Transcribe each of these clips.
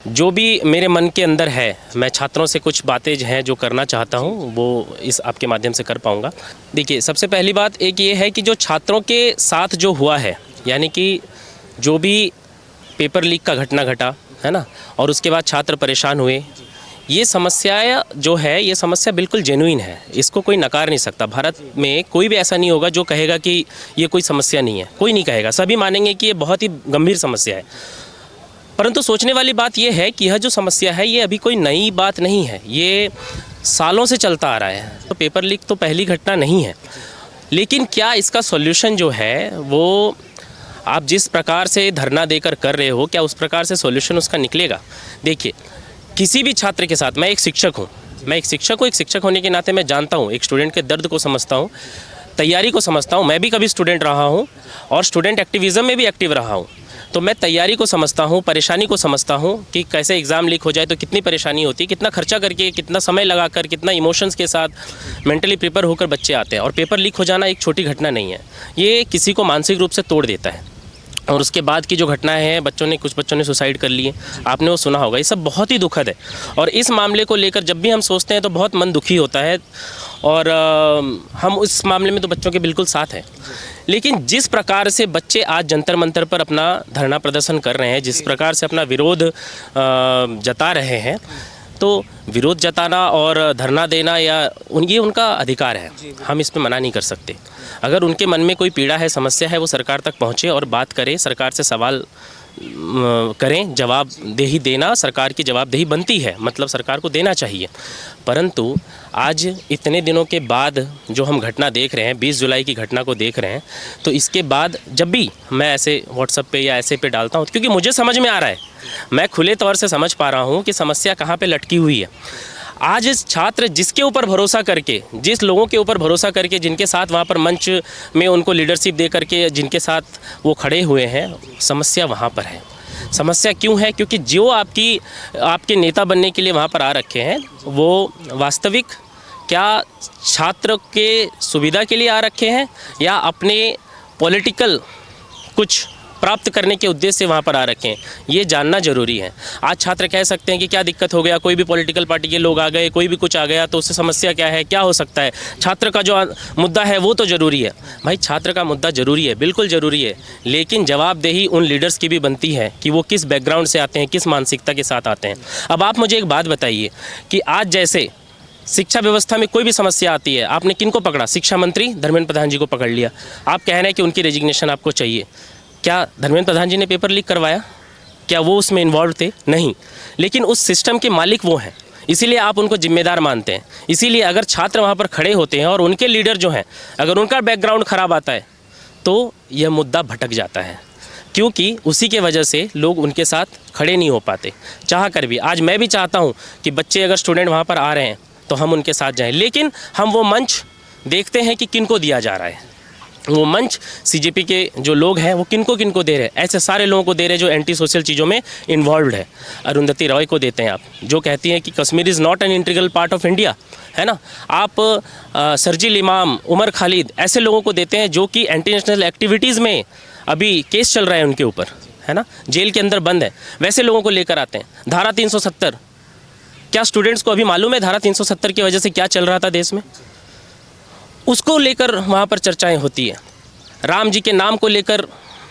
जो भी मेरे मन के अंदर है, मैं छात्रों से कुछ बातें हैं जो करना चाहता हूँ वो इस आपके माध्यम से कर पाऊँगा। देखिए, सबसे पहली बात एक ये है कि जो छात्रों के साथ जो हुआ है, यानी कि जो भी पेपर लीक का घटना घटा है ना, और उसके बाद छात्र परेशान हुए, ये समस्या जो है, ये समस्या बिल्कुल जेन्युइन है, इसको कोई नकार नहीं सकता। भारत में कोई भी ऐसा नहीं होगा जो कहेगा कि ये कोई समस्या नहीं है, कोई नहीं कहेगा, सभी मानेंगे कि ये बहुत ही गंभीर समस्या है। परंतु सोचने वाली बात यह है कि यह जो समस्या है ये अभी कोई नई बात नहीं है, ये सालों से चलता आ रहा है। तो पेपर लीक तो पहली घटना नहीं है, लेकिन क्या इसका सॉल्यूशन जो है वो आप जिस प्रकार से धरना देकर कर रहे हो, क्या उस प्रकार से सॉल्यूशन उसका निकलेगा? देखिए, किसी भी छात्र के साथ, मैं एक शिक्षक हूँ, एक शिक्षक होने के नाते मैं जानता हूँ, एक स्टूडेंट के दर्द को समझता हूँ, तैयारी को समझता हूँ। मैं भी कभी स्टूडेंट रहा हूँ और स्टूडेंट एक्टिविज़म में भी एक्टिव रहा हूँ, तो मैं तैयारी को समझता हूँ, परेशानी को समझता हूँ कि कैसे एग्ज़ाम लीक हो जाए तो कितनी परेशानी होती है, कितना खर्चा करके, कितना समय लगाकर, कितना इमोशंस के साथ मेंटली प्रिपेयर होकर बच्चे आते हैं। और पेपर लीक हो जाना एक छोटी घटना नहीं है, ये किसी को मानसिक रूप से तोड़ देता है। और उसके बाद की जो घटनाएं हैं, कुछ बच्चों ने सुसाइड कर लिए, आपने वो सुना होगा, ये सब बहुत ही दुखद है। और इस मामले को लेकर जब भी हम सोचते हैं तो बहुत मन दुखी होता है, और हम उस मामले में तो बच्चों के बिल्कुल साथ हैं। लेकिन जिस प्रकार से बच्चे आज जंतर मंतर पर अपना धरना प्रदर्शन कर रहे हैं, जिस प्रकार से अपना विरोध जता रहे हैं, तो विरोध जताना और धरना देना ये उनका अधिकार है, हम इस पे मना नहीं कर सकते। अगर उनके मन में कोई पीड़ा है, समस्या है, वो सरकार तक पहुँचे और बात करें, सरकार से सवाल करें, जवाबदेही देना सरकार की जवाबदेही बनती है, मतलब सरकार को देना चाहिए। परंतु आज इतने दिनों के बाद जो हम घटना देख रहे हैं, 20 जुलाई की घटना को देख रहे हैं, तो इसके बाद जब भी मैं ऐसे व्हाट्सएप पे या ऐसे पे डालता हूँ, क्योंकि मुझे समझ में आ रहा है, मैं खुले तौर से समझ पा रहा हूँ कि समस्या कहाँ पे लटकी हुई है। आज इस छात्र जिसके ऊपर भरोसा करके, जिस लोगों के ऊपर भरोसा करके, जिनके साथ वहाँ पर मंच में उनको लीडरशिप दे करके जिनके साथ वो खड़े हुए हैं, समस्या वहाँ पर है। समस्या क्यों है? क्योंकि जो आपके नेता बनने के लिए वहाँ पर आ रखे हैं, वो वास्तविक क्या छात्र के सुविधा के लिए आ रखे हैं या अपने पॉलिटिकल कुछ प्राप्त करने के उद्देश्य से वहाँ पर आ रखे हैं, ये जानना जरूरी है। आज छात्र कह सकते हैं कि क्या दिक्कत हो गया, कोई भी पॉलिटिकल पार्टी के लोग आ गए, कोई भी कुछ आ गया, तो उससे समस्या क्या है, क्या हो सकता है? छात्र का जो मुद्दा है वो तो ज़रूरी है। भाई, छात्र का मुद्दा ज़रूरी है, बिल्कुल ज़रूरी है, लेकिन जवाबदेही उन लीडर्स की भी बनती है कि वो किस बैकग्राउंड से आते हैं, किस मानसिकता के साथ आते हैं। अब आप मुझे एक बात बताइए कि आज जैसे शिक्षा व्यवस्था में कोई भी समस्या आती है, आपने किनको पकड़ा? शिक्षा मंत्री धर्मेंद्र प्रधान जी को पकड़ लिया। आप कह रहे हैं कि उनकी रेजिग्नेशन आपको चाहिए। क्या धर्मेंद्र प्रधान जी ने पेपर लीक करवाया? क्या वो उसमें इन्वॉल्व थे? नहीं। लेकिन उस सिस्टम के मालिक वो हैं, इसीलिए आप उनको जिम्मेदार मानते हैं। इसीलिए अगर छात्र वहाँ पर खड़े होते हैं और उनके लीडर जो हैं, अगर उनका बैकग्राउंड ख़राब आता है तो यह मुद्दा भटक जाता है, क्योंकि उसी के वजह से लोग उनके साथ खड़े नहीं हो पाते, चाह कर भी। आज मैं भी चाहता हूँ कि बच्चे अगर स्टूडेंट वहाँ पर आ रहे हैं तो हम उनके साथ जाएं, लेकिन हम वो मंच देखते हैं कि किनको दिया जा रहा है। वो मंच सीजेपी के जो लोग हैं वो किनको दे रहे हैं? ऐसे सारे लोगों को दे रहे हैं जो एंटी सोशल चीज़ों में इन्वॉल्व है। अरुंधति रॉय को देते हैं आप, जो कहती हैं कि Kashmir is not an integral part of India, है ना। आप सरजील इमाम, उमर खालिद, ऐसे लोगों को देते हैं जो कि एंटी नेशनल एक्टिविटीज़ में अभी केस चल रहा है उनके ऊपर, है ना, जेल के अंदर बंद है, वैसे लोगों को लेकर आते हैं। धारा 370, क्या स्टूडेंट्स को अभी मालूम है धारा 370 की वजह से क्या चल रहा था देश में? उसको लेकर वहाँ पर चर्चाएं होती है। राम जी के नाम को लेकर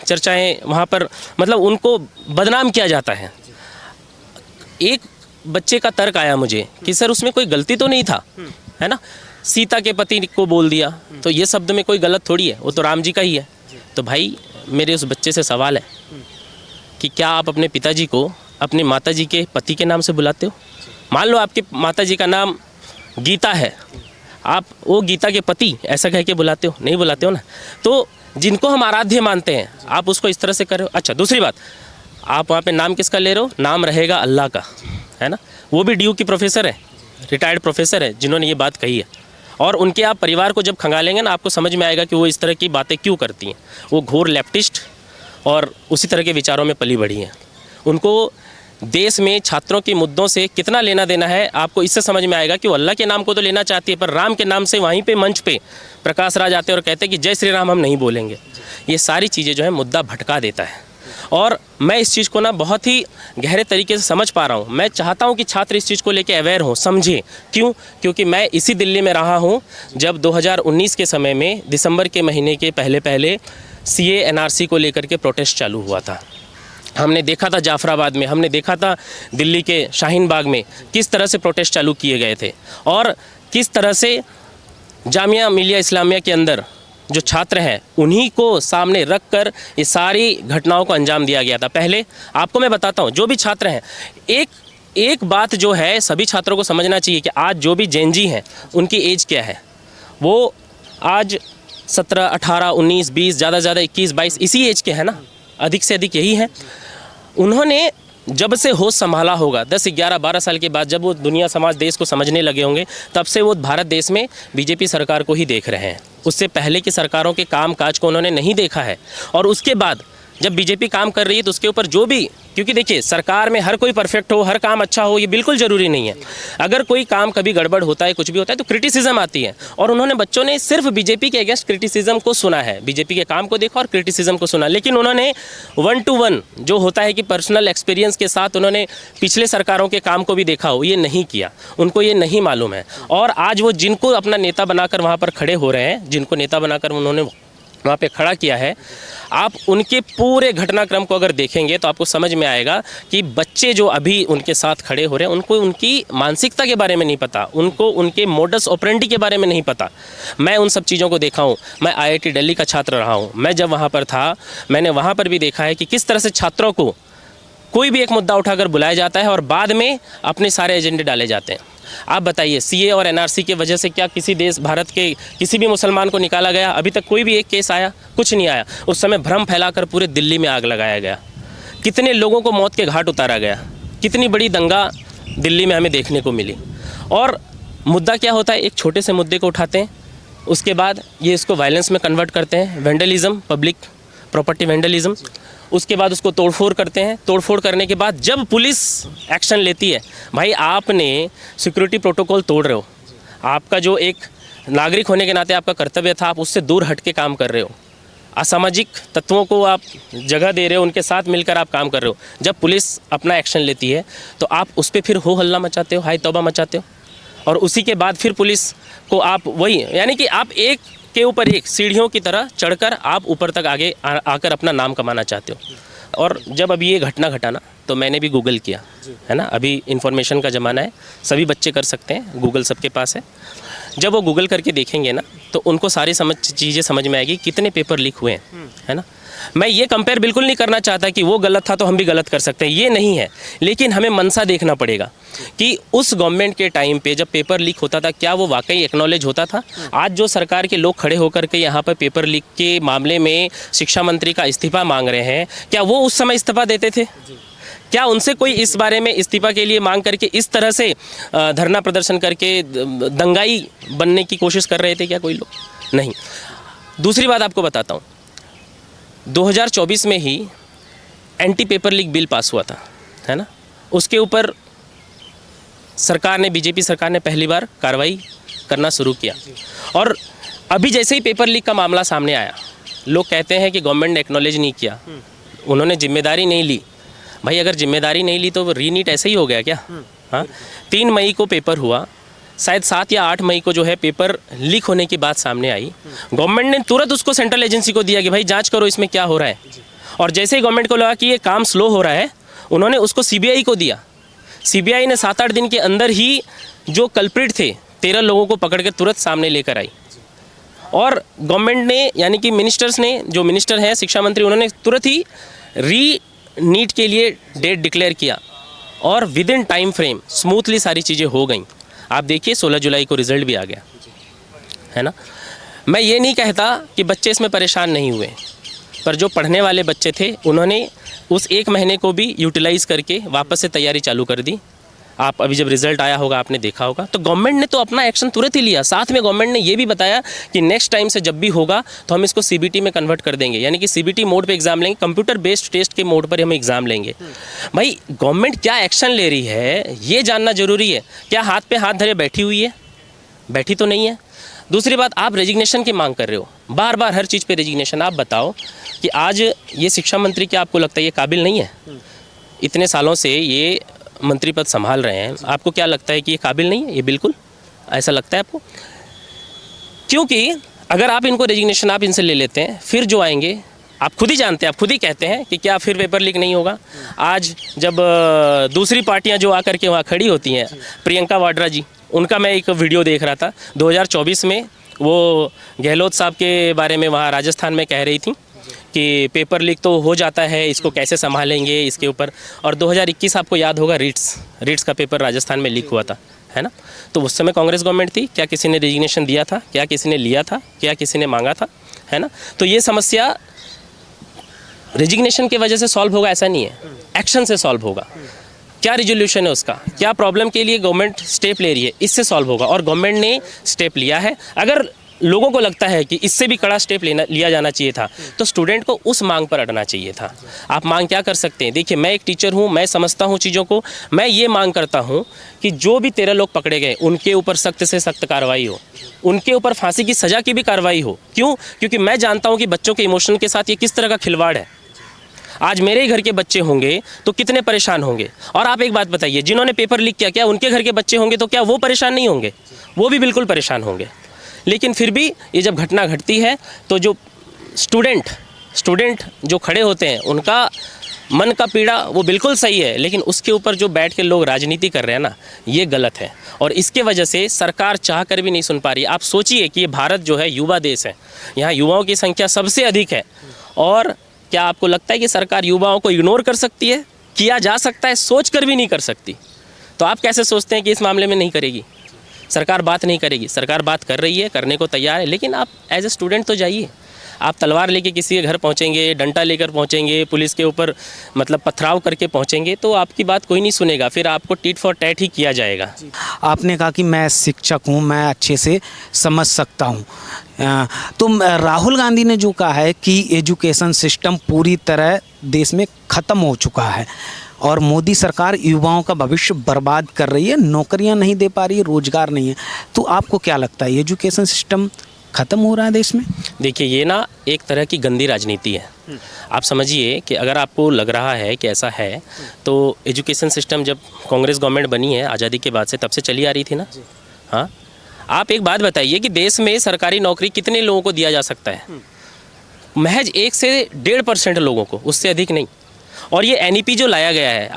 चर्चाएं वहाँ पर, मतलब उनको बदनाम किया जाता है। एक बच्चे का तर्क आया मुझे कि सर उसमें कोई गलती तो नहीं था, है ना, सीता के पति को बोल दिया, तो ये शब्द में कोई गलत थोड़ी है, वो तो राम जी का ही है। तो भाई, मेरे उस बच्चे से सवाल है कि क्या आप अपने पिताजी को अपनी माताजी के पति के नाम से बुलाते हो? मान लो आपके माताजी का नाम गीता है, आप वो गीता के पति ऐसा कह के बुलाते हो? नहीं बुलाते हो ना। तो जिनको हम आराध्य मानते हैं, आप उसको इस तरह से कर रहे हो। अच्छा, दूसरी बात, आप वहाँ पे नाम किसका ले रहे हो? नाम रहेगा अल्लाह का, है ना। वो भी DU की प्रोफेसर है, रिटायर्ड प्रोफेसर है, जिन्होंने ये बात कही है। और उनके आप परिवार को जब खंगालेंगे ना, आपको समझ में आएगा कि वो इस तरह की बातें क्यों करती हैं। वो घोर लेफ्टिस्ट और उसी तरह के विचारों में पली बढ़ी हैं। उनको देश में छात्रों के मुद्दों से कितना लेना देना है, आपको इससे समझ में आएगा कि वो अल्लाह के नाम को तो लेना चाहती है, पर राम के नाम से वहीं पे मंच पे प्रकाश राज आते हैं और कहते हैं कि जय श्री राम हम नहीं बोलेंगे। ये सारी चीज़ें जो है मुद्दा भटका देता है। और मैं इस चीज़ को ना बहुत ही गहरे तरीके से समझ पा रहा हूँ। मैं चाहता हूँ कि छात्र इस चीज़ को लेके अवेयर हों, समझें। क्यों? क्योंकि मैं इसी दिल्ली में रहा हूँ जब 2019 के समय में दिसंबर के महीने के पहले CA NRC को लेकर के प्रोटेस्ट चालू हुआ था। हमने देखा था जाफराबाद में, हमने देखा था दिल्ली के शाहीन बाग में किस तरह से प्रोटेस्ट चालू किए गए थे और किस तरह से जामिया मिलिया इस्लामिया के अंदर जो छात्र हैं उन्हीं को सामने रख कर ये सारी घटनाओं को अंजाम दिया गया था। पहले आपको मैं बताता हूँ, जो भी छात्र हैं, एक बात जो है सभी छात्रों को समझना चाहिए कि आज जो भी जेनजी हैं उनकी एज क्या है। वो आज 17, 18, 19, 20, ज़्यादा से ज़्यादा 21, 22 इसी एज के हैं ना, अधिक से अधिक यही हैं। उन्होंने जब से होश संभाला होगा 10, 11, 12 साल के बाद, जब वो दुनिया समाज देश को समझने लगे होंगे, तब से वो भारत देश में बीजेपी सरकार को ही देख रहे हैं। उससे पहले की सरकारों के काम काज को उन्होंने नहीं देखा है। और उसके बाद जब बीजेपी काम कर रही है तो उसके ऊपर जो भी, क्योंकि देखिए सरकार में हर कोई परफेक्ट हो, हर काम अच्छा हो, ये बिल्कुल ज़रूरी नहीं है। अगर कोई काम कभी गड़बड़ होता है, कुछ भी होता है तो क्रिटिसिज्म आती है। और उन्होंने, बच्चों ने सिर्फ बीजेपी के अगेंस्ट क्रिटिसिज्म को सुना है, बीजेपी के काम को देखा और क्रिटिसिज्म को सुना। लेकिन उन्होंने 1 to 1 जो होता है कि पर्सनल एक्सपीरियंस के साथ उन्होंने पिछले सरकारों के काम को भी देखा हो, ये नहीं किया, उनको ये नहीं मालूम है। और आज वो जिनको अपना नेता बनाकर वहाँ पर खड़े हो रहे हैं, जिनको नेता बनाकर उन्होंने वहाँ पे खड़ा किया है, आप उनके पूरे घटनाक्रम को अगर देखेंगे तो आपको समझ में आएगा कि बच्चे जो अभी उनके साथ खड़े हो रहे हैं उनको उनकी मानसिकता के बारे में नहीं पता, उनको उनके मोडस ऑपरेंडी के बारे में नहीं पता। मैं उन सब चीज़ों को देखा हूँ। मैं IIT दिल्ली का छात्र रहा हूँ। मैं जब वहाँ पर था, मैंने वहाँ पर भी देखा है कि किस तरह से छात्रों को कोई भी एक मुद्दा उठाकर बुलाया जाता है और बाद में अपने सारे एजेंडे डाले जाते हैं। आप बताइए, CA और NRC की वजह से क्या किसी देश, भारत के किसी भी मुसलमान को निकाला गया? अभी तक कोई भी एक केस आया? कुछ नहीं आया। उस समय भ्रम फैलाकर पूरे दिल्ली में आग लगाया गया, कितने लोगों को मौत के घाट उतारा गया, कितनी बड़ी दंगा दिल्ली में हमें देखने को मिली। और मुद्दा क्या होता है, एक छोटे से मुद्दे को उठाते हैं, उसके बाद ये इसको वायलेंस में कन्वर्ट करते हैं, वेंडलिज्म, पब्लिक प्रॉपर्टी वेंडलिज्म। उसके बाद उसको तोड़फोड़ करते हैं। तोड़फोड़ करने के बाद जब पुलिस एक्शन लेती है, भाई आपने सिक्योरिटी प्रोटोकॉल तोड़ रहे हो, आपका जो एक नागरिक होने के नाते आपका कर्तव्य था, आप उससे दूर हट के काम कर रहे हो, असामाजिक तत्वों को आप जगह दे रहे हो, उनके साथ मिलकर आप काम कर रहे हो। जब पुलिस अपना एक्शन लेती है तो आप उस पर फिर हो हल्ला मचाते हो, हाय तौबा मचाते हो, और उसी के बाद फिर पुलिस को आप वही, यानी कि आप एक के ऊपर एक सीढ़ियों की तरह चढ़कर आप ऊपर तक आगे आकर अपना नाम कमाना चाहते हो। और जब अभी ये घटना घटा ना, तो मैंने भी गूगल किया, है ना, अभी इन्फॉर्मेशन का ज़माना है, सभी बच्चे कर सकते हैं, गूगल सबके पास है। जब वो गूगल करके देखेंगे ना तो उनको सारी चीज़ें समझ में आएगी, कितने पेपर लीक हुए हैं, है ना। मैं ये कंपेयर बिल्कुल नहीं करना चाहता कि वो गलत था तो हम भी गलत कर सकते हैं, ये नहीं है। लेकिन हमें मनसा देखना पड़ेगा कि उस गवर्नमेंट के टाइम पे जब पेपर लीक होता था, क्या वो वाकई एक्नॉलेज होता था? आज जो सरकार के लोग खड़े होकर के यहाँ पर पेपर लीक के मामले में शिक्षा मंत्री का इस्तीफा मांग रहे हैं, क्या वो उस समय इस्तीफा देते थे? क्या उनसे कोई इस बारे में इस्तीफा के लिए मांग करके इस तरह से धरना प्रदर्शन करके दंगाई बनने की कोशिश कर रहे थे क्या कोई लोग? नहीं। दूसरी बात आपको बताता हूँ, 2024 में ही anti paper leak bill pass हुआ था, है ना। उसके ऊपर सरकार ने, बीजेपी सरकार ने पहली बार कार्रवाई करना शुरू किया। और अभी जैसे ही पेपर लीक का मामला सामने आया, लोग कहते हैं कि गवर्नमेंट ने एक्नॉलेज नहीं किया, उन्होंने जिम्मेदारी नहीं ली। भाई अगर जिम्मेदारी नहीं ली तो वो रीनीट ऐसे ही हो गया क्या? हाँ, 3 मई को पेपर हुआ, शायद 7 या 8 मई को जो है पेपर लीक होने की बात सामने आई। गवर्नमेंट ने तुरंत उसको सेंट्रल एजेंसी को दिया कि भाई जांच करो इसमें क्या हो रहा है। और जैसे ही गवर्नमेंट को लगा कि ये काम स्लो हो रहा है, उन्होंने उसको CBI को दिया। CBI ने 7-8 दिन के अंदर ही जो कल्प्रिट थे 13 लोगों को पकड़ के तुरंत सामने लेकर आई। और गवर्नमेंट ने, यानी कि मिनिस्टर्स ने, जो मिनिस्टर हैं शिक्षा मंत्री, उन्होंने तुरंत ही नीट के लिए डेट डिक्लेयर किया और with in time frame smoothly सारी चीज़ें हो गई। आप देखिए 16 जुलाई को रिज़ल्ट भी आ गया, है ना। मैं ये नहीं कहता कि बच्चे इसमें परेशान नहीं हुए, पर जो पढ़ने वाले बच्चे थे उन्होंने उस 1 महीने को भी यूटिलाइज़ करके वापस से तैयारी चालू कर दी। आप अभी जब रिज़ल्ट आया होगा आपने देखा होगा, तो गवर्नमेंट ने तो अपना एक्शन तुरंत ही लिया। साथ में गवर्नमेंट ने ये भी बताया कि नेक्स्ट टाइम से जब भी होगा तो हम इसको CBT में कन्वर्ट कर देंगे, यानी कि CBT मोड पे एग्ज़ाम लेंगे, कंप्यूटर बेस्ड टेस्ट के मोड पर हम एग्ज़ाम लेंगे। भाई गवर्नमेंट क्या एक्शन ले रही है ये जानना ज़रूरी है। क्या हाथ पे हाथ धरे बैठी हुई है? बैठी तो नहीं है। दूसरी बात, आप रेजिग्नेशन की मांग कर रहे हो, बार बार हर चीज़ पे रेजिग्नेशन। आप बताओ, कि आज ये शिक्षा मंत्री, क्या आपको लगता है ये काबिल नहीं है? इतने सालों से ये मंत्री पद संभाल रहे हैं, आपको क्या लगता है कि ये काबिल नहीं है? ये बिल्कुल ऐसा लगता है आपको? क्योंकि अगर आप इनको रेजिग्नेशन आप इनसे ले लेते हैं, फिर जो आएंगे आप खुद ही जानते हैं, आप खुद ही कहते हैं कि क्या फिर पेपर लीक नहीं होगा। आज जब दूसरी पार्टियां जो आकर के वहाँ खड़ी होती हैं, प्रियंका वाड्रा जी, उनका मैं एक वीडियो देख रहा था 2024 में, वो गहलोत साहब के बारे में वहाँ राजस्थान में कह रही थी कि पेपर लीक तो हो जाता है, इसको कैसे संभालेंगे इसके ऊपर। और 2021 आपको याद होगा, रीट्स का पेपर राजस्थान में लीक हुआ था, है ना? तो उस समय कांग्रेस गवर्नमेंट थी, क्या किसी ने रेजिग्नेशन दिया था? क्या किसी ने लिया था? क्या किसी ने मांगा था? है ना? तो ये समस्या रेजिग्नेशन की वजह से सॉल्व होगा ऐसा नहीं है, एक्शन से सॉल्व होगा। क्या रिजोल्यूशन है उसका, क्या प्रॉब्लम के लिए गवर्नमेंट स्टेप ले रही है, इससे सॉल्व होगा। और गवर्नमेंट ने स्टेप लिया है। अगर लोगों को लगता है कि इससे भी कड़ा स्टेप लिया जाना चाहिए था, तो स्टूडेंट को उस मांग पर अड़ना चाहिए था। आप मांग क्या कर सकते हैं? देखिए, मैं एक टीचर हूँ, मैं समझता हूँ चीज़ों को। मैं ये मांग करता हूँ कि जो भी 13 लोग पकड़े गए, उनके ऊपर सख्त से सख्त कार्रवाई हो, उनके ऊपर फांसी की सज़ा की भी कार्रवाई हो। क्यों? क्योंकि मैं जानता हूँ कि बच्चों के इमोशन के साथ ये किस तरह का खिलवाड़ है। आज मेरे ही घर के बच्चे होंगे तो कितने परेशान होंगे। और आप एक बात बताइए, जिन्होंने पेपर लीक किया, क्या उनके घर के बच्चे होंगे तो क्या वो परेशान नहीं होंगे? वो भी बिल्कुल परेशान होंगे। लेकिन फिर भी ये जब घटना घटती है तो जो स्टूडेंट जो खड़े होते हैं, उनका मन का पीड़ा वो बिल्कुल सही है, लेकिन उसके ऊपर जो बैठ के लोग राजनीति कर रहे हैं ना, ये गलत है। और इसके वजह से सरकार चाह कर भी नहीं सुन पा रही। आप सोचिए कि ये भारत जो है युवा देश है, यहाँ युवाओं की संख्या सबसे अधिक है। और क्या आपको लगता है कि सरकार युवाओं को इग्नोर कर सकती है? किया जा सकता है, सोच कर भी नहीं कर सकती। तो आप कैसे सोचते हैं कि इस मामले में नहीं करेगी सरकार? बात नहीं करेगी। सरकार बात कर रही है, करने को तैयार है, लेकिन आप एज ए स्टूडेंट तो जाइए। आप तलवार लेके किसी के घर पहुंचेंगे, डंडा लेकर पहुंचेंगे, पुलिस के ऊपर मतलब पथराव करके पहुंचेंगे, तो आपकी बात कोई नहीं सुनेगा। फिर आपको टीट फॉर टैट ही किया जाएगा। आपने कहा कि मैं शिक्षक हूँ, मैं अच्छे से समझ सकता हूँ। तो राहुल गांधी ने जो कहा है कि एजुकेशन सिस्टम पूरी तरह देश में ख़त्म हो चुका है और मोदी सरकार युवाओं का भविष्य बर्बाद कर रही है, नौकरियां नहीं दे पा रही है, रोजगार नहीं है, तो आपको क्या लगता है एजुकेशन सिस्टम ख़त्म हो रहा है देश में? देखिए, ये ना एक तरह की गंदी राजनीति है। आप समझिए कि अगर आपको लग रहा है कि ऐसा है, तो एजुकेशन सिस्टम जब कांग्रेस गवर्नमेंट बनी है आज़ादी के बाद से, तब से चली आ रही थी ना। हाँ, आप एक बात बताइए कि देश में सरकारी नौकरी कितने लोगों को दिया जा सकता है? महज 1 से 1.5% लोगों को, उससे अधिक नहीं। और ये NEP जो लाया गया है,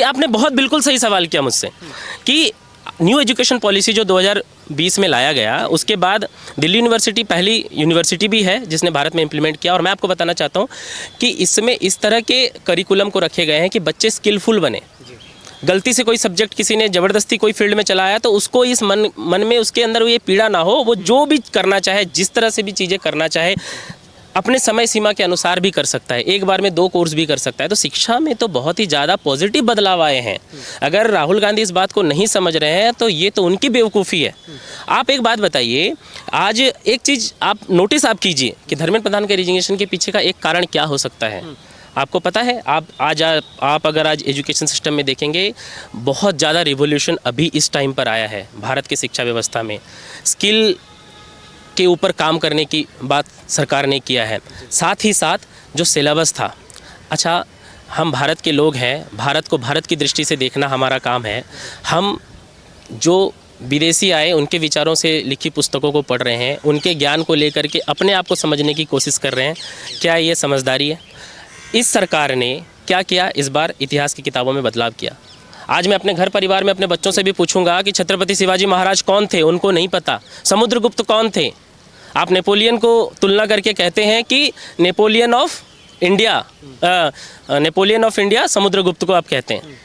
आपने बहुत बिल्कुल सही सवाल किया मुझसे कि न्यू एजुकेशन पॉलिसी जो 2020 में लाया गया, उसके बाद दिल्ली यूनिवर्सिटी पहली यूनिवर्सिटी भी है जिसने भारत में इम्प्लीमेंट किया। और मैं आपको बताना चाहता हूँ कि इसमें इस तरह के करिकुलम को रखे गए हैं कि बच्चे स्किलफुल बने। गलती से कोई सब्जेक्ट किसी ने ज़बरदस्ती कोई फील्ड में चलाया तो उसको इस मन में उसके अंदर ये पीड़ा ना हो, वो जो भी करना चाहे, जिस तरह से भी चीज़ें करना चाहे, अपने समय सीमा के अनुसार भी कर सकता है, एक बार में 2 कोर्स भी कर सकता है। तो शिक्षा में तो बहुत ही ज़्यादा पॉजिटिव बदलाव आए हैं। अगर राहुल गांधी इस बात को नहीं समझ रहे हैं तो ये तो उनकी बेवकूफ़ी है। आप एक बात बताइए, आज एक चीज़ आप नोटिस आप कीजिए कि धर्मेंद्र प्रधान के रेजिग्नेशन के पीछे का एक कारण क्या हो सकता है? आपको पता है? आप अगर आज एजुकेशन सिस्टम में देखेंगे, बहुत ज़्यादा रिवोल्यूशन अभी इस टाइम पर आया है भारत की शिक्षा व्यवस्था में। स्किल के ऊपर काम करने की बात सरकार ने किया है। साथ ही साथ जो सिलेबस था, अच्छा, हम भारत के लोग हैं, भारत को भारत की दृष्टि से देखना हमारा काम है। हम जो विदेशी आए उनके विचारों से लिखी पुस्तकों को पढ़ रहे हैं, उनके ज्ञान को लेकर के अपने आप को समझने की कोशिश कर रहे हैं। क्या ये समझदारी है? इस सरकार ने क्या किया? इस बार इतिहास की किताबों में बदलाव किया। आज मैं अपने घर परिवार में अपने बच्चों से भी पूछूंगा कि छत्रपति शिवाजी महाराज कौन थे, उनको नहीं पता। समुद्रगुप्त कौन थे? आप नेपोलियन को तुलना करके कहते हैं कि नेपोलियन ऑफ इंडिया समुद्रगुप्त को आप कहते हैं,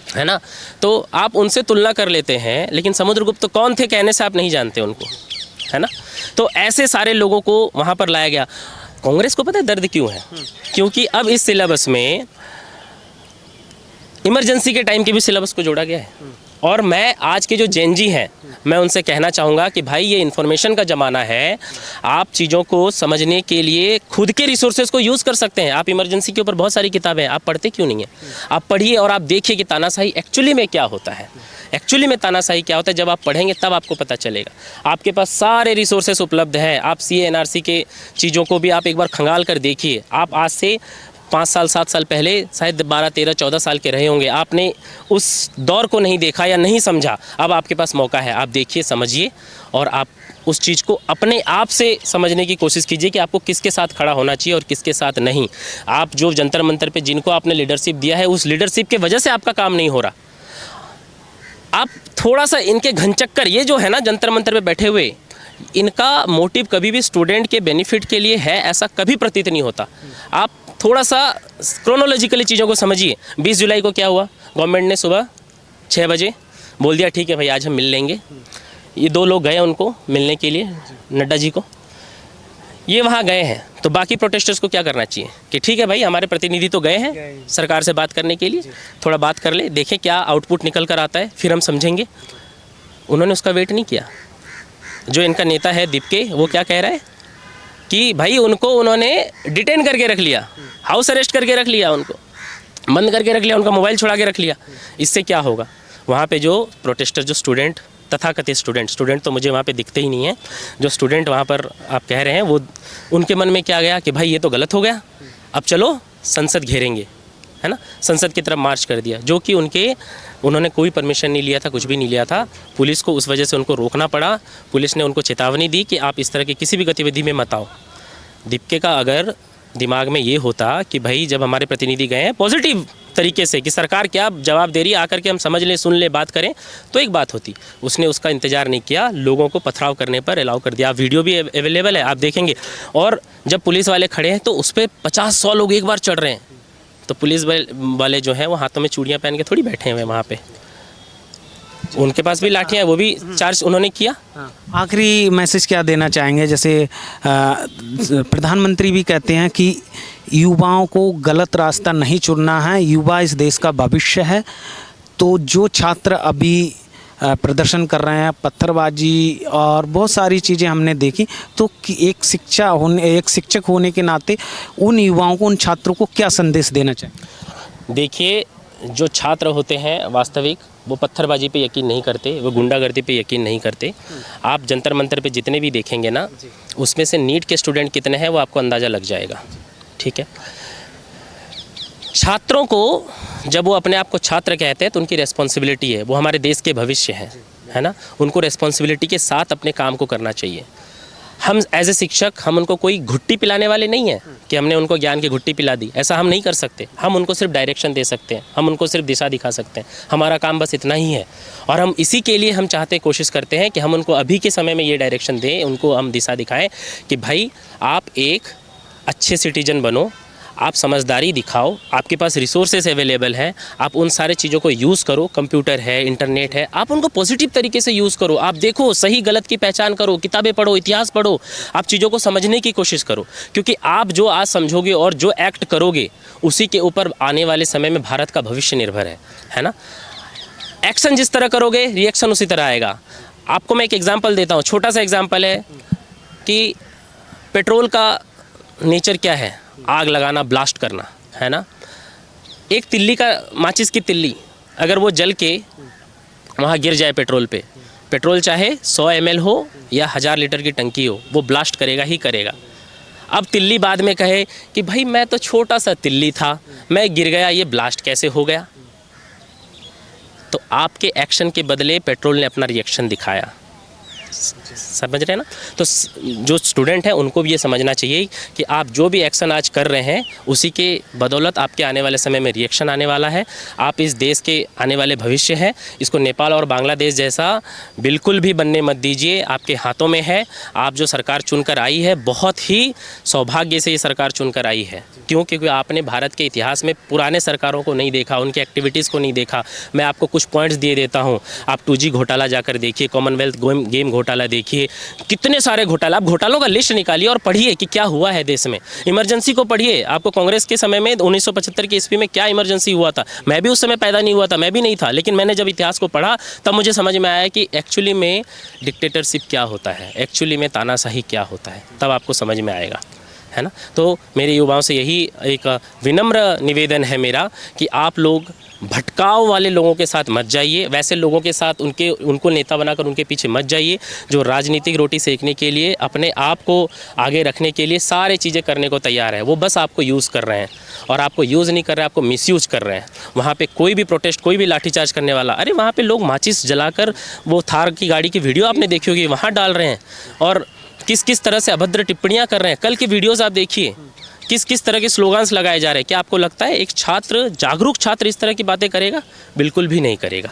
है ना? तो आप उनसे तुलना कर लेते हैं, लेकिन समुद्रगुप्त कौन थे कहने से आप नहीं जानते उनको, है ना? तो ऐसे सारे लोगों को वहाँ पर लाया गया। कांग्रेस को पता है दर्द क्यों है? क्योंकि अब इस सिलेबस में इमरजेंसी के टाइम के भी सिलेबस को जोड़ा गया है और मैं आज के जो जेन जी हैं मैं उनसे कहना चाहूँगा कि भाई ये इन्फॉर्मेशन का ज़माना है, आप चीज़ों को समझने के लिए खुद के रिसोर्सेज को यूज़ कर सकते हैं। आप इमरजेंसी के ऊपर बहुत सारी किताबें हैं, आप पढ़ते क्यों नहीं हैं? आप पढ़िए और आप देखिए कि तानाशाही एक्चुअली में क्या होता है। एक्चुअली में तानाशाही क्या होता है, जब आप पढ़ेंगे तब आपको पता चलेगा। आपके पास सारे रिसोर्सेस उपलब्ध हैं। आप CA NRC के चीज़ों को भी आप एक बार खंगाल कर देखिए। आप आज से 5 साल 7 साल पहले शायद 12 13 14 साल के रहे होंगे, आपने उस दौर को नहीं देखा या नहीं समझा। अब आपके पास मौका है, आप देखिए, समझिए और आप उस चीज़ को अपने आप से समझने की कोशिश कीजिए कि आपको किसके साथ खड़ा होना चाहिए और किसके साथ नहीं। आप जो जंतर मंतर पे जिनको आपने लीडरशिप दिया है, उस लीडरशिप के वजह से आपका काम नहीं हो रहा। आप थोड़ा सा इनके घनचक्कर, ये जो है ना जंतर मंतर पे बैठे हुए, इनका मोटिव कभी भी स्टूडेंट के बेनिफिट के लिए है ऐसा कभी प्रतीत नहीं होता। आप थोड़ा सा क्रोनोलॉजिकली चीज़ों को समझिए। 20 जुलाई को क्या हुआ, गवर्नमेंट ने सुबह 6 बजे बोल दिया ठीक है भाई आज हम मिल लेंगे। ये 2 लोग गए उनको मिलने के लिए, नड्डा जी को, ये वहाँ गए हैं। तो बाकी प्रोटेस्टर्स को क्या करना चाहिए कि ठीक है भाई हमारे प्रतिनिधि तो गए हैं सरकार से बात करने के लिए, थोड़ा बात कर ले, देखें क्या आउटपुट निकल कर आता है, फिर हम समझेंगे। उन्होंने उसका वेट नहीं किया। जो इनका नेता है दीपके, वो क्या कह रहा है कि भाई उनको उन्होंने डिटेन करके रख लिया, हाउस अरेस्ट करके रख लिया, उनको बंद करके रख लिया, उनका मोबाइल छुड़ा के रख लिया। इससे क्या होगा, वहाँ पे जो प्रोटेस्टर, जो स्टूडेंट, तथाकथित स्टूडेंट तो मुझे वहाँ पे दिखते ही नहीं है, जो स्टूडेंट वहाँ पर आप कह रहे हैं, वो उनके मन में क्या गया कि भाई ये तो गलत हो गया, अब चलो संसद घेरेंगे, है ना। संसद की तरफ मार्च कर दिया, जो कि उन्होंने कोई परमिशन नहीं लिया था, कुछ भी नहीं लिया था। पुलिस को उस वजह से उनको रोकना पड़ा। पुलिस ने उनको चेतावनी दी कि आप इस तरह की किसी भी गतिविधि में मत आओ। दीपके का अगर दिमाग में ये होता कि भाई जब हमारे प्रतिनिधि गए हैं पॉजिटिव तरीके से कि सरकार क्या जवाब दे रही है, आकर के हम समझ लें, सुन ले, बात करें, तो एक बात होती। उसने उसका इंतजार नहीं किया, लोगों को पथराव करने पर अलाउ कर दिया। वीडियो भी अवेलेबल है, आप देखेंगे। और जब पुलिस वाले खड़े हैं तो उस पर 50-100 लोग एक बार चढ़ रहे हैं, तो पुलिस वाले जो हैं वो हाथों में चूड़ियाँ पहन के थोड़ी बैठे हुए हैं वहाँ पे, उनके पास भी लाठियाँ हैं, वो भी चार्ज उन्होंने किया। आखिरी मैसेज क्या देना चाहेंगे? जैसे प्रधानमंत्री भी कहते हैं कि युवाओं को गलत रास्ता नहीं चुनना है, युवा इस देश का भविष्य है। तो जो छात्र अभी प्रदर्शन कर रहे हैं, पत्थरबाजी और बहुत सारी चीज़ें हमने देखी, तो एक शिक्षक होने के नाते उन युवाओं को, उन छात्रों को क्या संदेश देना चाहिए? देखिए, जो छात्र होते हैं वास्तविक, वो पत्थरबाजी पे यकीन नहीं करते, वो गुंडागर्दी पे यकीन नहीं करते। आप जंतर मंतर पे जितने भी देखेंगे ना, उसमें से नीट के स्टूडेंट कितने हैं वो आपको अंदाज़ा लग जाएगा, ठीक है। छात्रों को जब वो अपने आप को छात्र कहते हैं तो उनकी रिस्पॉन्सिबिलिटी है, वो हमारे देश के भविष्य हैं, है ना। उनको रिस्पॉन्सिबिलिटी के साथ अपने काम को करना चाहिए। हम एज ए शिक्षक, हम उनको कोई घुट्टी पिलाने वाले नहीं हैं कि हमने उनको ज्ञान की घुट्टी पिला दी, ऐसा हम नहीं कर सकते। हम उनको सिर्फ डायरेक्शन दे सकते हैं, हम उनको सिर्फ दिशा दिखा सकते हैं। हमारा काम बस इतना ही है, और हम इसी के लिए हम चाहते कोशिश करते हैं कि हम उनको अभी के समय में ये डायरेक्शन दें, उनको हम दिशा दिखाएं कि भाई आप एक अच्छे सिटीजन बनो, आप समझदारी दिखाओ, आपके पास रिसोर्सेज अवेलेबल हैं, आप उन सारे चीज़ों को यूज़ करो, कंप्यूटर है, इंटरनेट है, आप उनको पॉजिटिव तरीके से यूज़ करो। आप देखो, सही गलत की पहचान करो, किताबें पढ़ो, इतिहास पढ़ो, आप चीज़ों को समझने की कोशिश करो, क्योंकि आप जो आज समझोगे और जो एक्ट करोगे उसी के ऊपर आने वाले समय में भारत का भविष्य निर्भर है ना। एक्शन जिस तरह करोगे, रिएक्शन उसी तरह आएगा। आपको मैं एक एग्जाम्पल देता हूँ, छोटा सा एग्जाम्पल है कि पेट्रोल का नेचर क्या है, आग लगाना, ब्लास्ट करना, है ना। एक तिल्ली का, माचिस की तिल्ली, अगर वो जल के वहाँ गिर जाए पेट्रोल पे, पेट्रोल चाहे 100 ml हो या 1000 लीटर की टंकी हो, वो ब्लास्ट करेगा ही करेगा। अब तिल्ली बाद में कहे कि भाई मैं तो छोटा सा तिल्ली था, मैं गिर गया, ये ब्लास्ट कैसे हो गया? तो आपके एक्शन के बदले पेट्रोल ने अपना रिएक्शन दिखाया, समझ रहे हैं ना। तो जो स्टूडेंट हैं उनको भी ये समझना चाहिए कि आप जो भी एक्शन आज कर रहे हैं उसी के बदौलत आपके आने वाले समय में रिएक्शन आने वाला है। आप इस देश के आने वाले भविष्य हैं, इसको नेपाल और बांग्लादेश जैसा बिल्कुल भी बनने मत दीजिए, आपके हाथों में है। आप जो सरकार चुनकर आई है, बहुत ही सौभाग्य से ये सरकार चुनकर आई है। क्यों? क्योंकि आपने भारत के इतिहास में पुराने सरकारों को नहीं देखा, उनकी एक्टिविटीज़ को नहीं देखा। मैं आपको कुछ पॉइंट्स दिए देता हूँ, आप 2G घोटाला जाकर देखिए, कॉमनवेल्थ गेम घोटाला घोटाला देखिए, कितने सारे घोटाला, आप घोटालों का लिस्ट निकालिए और पढ़िए कि क्या हुआ है देश में। इमरजेंसी को पढ़िए, आपको कांग्रेस के समय में 1975 की ईस्वी में क्या इमरजेंसी हुआ था। मैं भी उस समय पैदा नहीं हुआ था, मैं भी नहीं था, लेकिन मैंने जब इतिहास को पढ़ा तब मुझे समझ में आया कि एक्चुअली में डिक्टेटरशिप क्या होता है, एक्चुअली में तानाशाही क्या होता है, तब आपको समझ में आएगा, है ना। तो मेरे युवाओं से यही एक विनम्र निवेदन है मेरा कि आप लोग भटकाव वाले लोगों के साथ मत जाइए, वैसे लोगों के साथ उनको नेता बनाकर उनके पीछे मत जाइए जो राजनीतिक रोटी सेकने के लिए, अपने आप को आगे रखने के लिए सारी चीज़ें करने को तैयार है। वो बस आपको यूज़ कर रहे हैं, और आपको यूज़ नहीं कर रहे हैं, आपको मिसयूज कर रहे हैं। वहाँ पे कोई भी प्रोटेस्ट, कोई भी लाठीचार्ज करने वाला, अरे वहाँ पे लोग माचिस जलाकर वो थार की गाड़ी की वीडियो आपने देखी होगी, वहाँ डाल रहे हैं, और किस किस तरह से अभद्र टिप्पणियाँ कर रहे हैं। कल की वीडियोज़ आप देखिए, किस किस तरह के स्लोगन्स लगाए जा रहे हैं। क्या आपको लगता है एक छात्र, जागरूक छात्र इस तरह की बातें करेगा? बिल्कुल भी नहीं करेगा,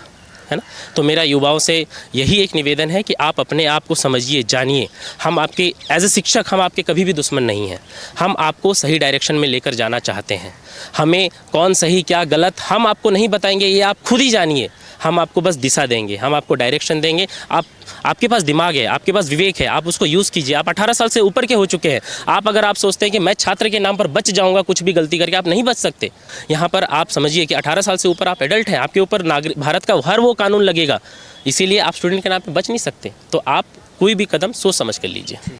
है ना। तो मेरा युवाओं से यही एक निवेदन है कि आप अपने आप को समझिए, जानिए। हम आपके एज ए शिक्षक, हम आपके कभी भी दुश्मन नहीं हैं। हम आपको सही डायरेक्शन में लेकर जाना चाहते हैं। हमें कौन सही क्या गलत हम आपको नहीं बताएंगे, ये आप खुद ही जानिए। हम आपको बस दिशा देंगे, हम आपको डायरेक्शन देंगे। आपके पास दिमाग है, आपके पास विवेक है, आप उसको यूज़ कीजिए। आप 18 साल से ऊपर के हो चुके हैं। अगर आप सोचते हैं कि मैं छात्र के नाम पर बच जाऊंगा कुछ भी गलती करके, आप नहीं बच सकते। यहाँ पर आप समझिए कि 18 साल से ऊपर आप एडल्ट हैं, आपके ऊपर नागरिक भारत का हर वो कानून लगेगा, इसीलिए आप स्टूडेंट के नाम पर बच नहीं सकते। तो आप कोई भी कदम सोच समझ कर लीजिए।